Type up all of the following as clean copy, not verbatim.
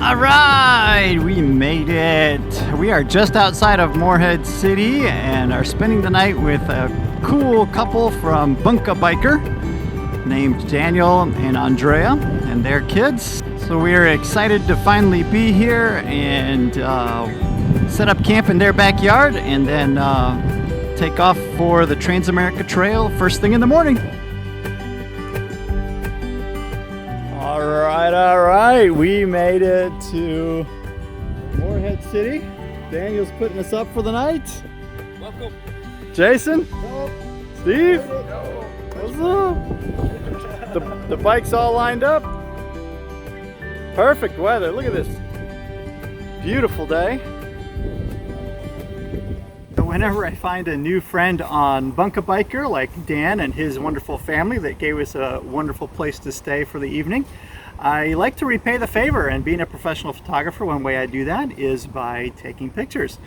All right, we made it. We are just outside of Morehead City and are spending the night with a cool couple from Bunka Biker named Daniel and Andrea and their kids. So we are excited to finally be here and set up camp in their backyard and then take off for the Transamerica Trail first thing in the morning. All right, we made it to Morehead City. Daniel's putting us up for the night. Welcome. Jason? Hello. Steve? Hello. What's up? The bike's all lined up. Perfect weather, look at this. Beautiful day. Whenever I find a new friend on Bunka Biker, like Dan and his wonderful family that gave us a wonderful place to stay for the evening, I like to repay the favor, and being a professional photographer, one way I do that is by taking pictures.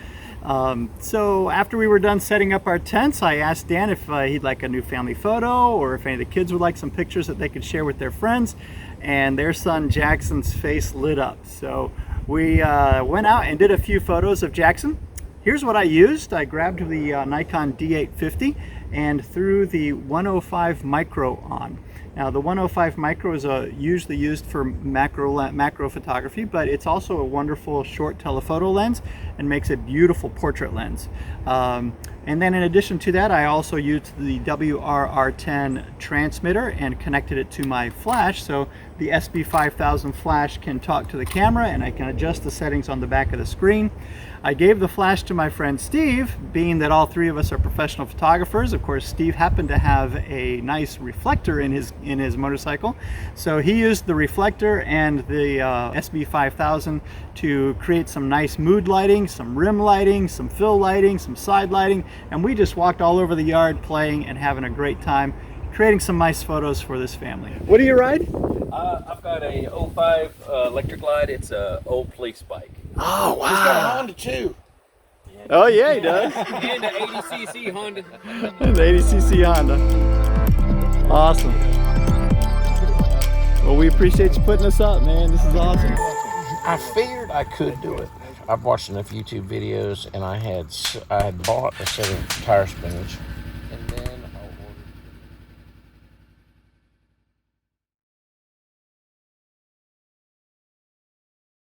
So after we were done setting up our tents, I asked Dan if he'd like a new family photo or if any of the kids would like some pictures that they could share with their friends, and their son Jackson's face lit up. So we went out and did a few photos of Jackson. Here's what I used. I grabbed the Nikon D850 and threw the 105 micro on. Now the 105 micro is usually used for macro photography, but it's also a wonderful short telephoto lens and makes a beautiful portrait lens. And then in addition to that, I also used the WRR10 transmitter and connected it to my flash, so the SB5000 flash can talk to the camera and I can adjust the settings on the back of the screen. I gave the flash to my friend Steve, being that all three of us are professional photographers. Of course, Steve happened to have a nice reflector in his motorcycle, so he used the reflector and the SB5000 to create some nice mood lighting, some rim lighting, some fill lighting, some side lighting, and we just walked all over the yard playing and having a great time, creating some nice photos for this family. What do you ride? I've got a 05 electric glide. It's a old police bike. Oh, wow. He's got a Honda too. Oh yeah, he does. And an 80cc Honda. An 80cc Honda. Awesome. Well, we appreciate you putting us up, man. This is awesome. I figured I could do it. I've watched enough YouTube videos, and I had bought a set of tire spinners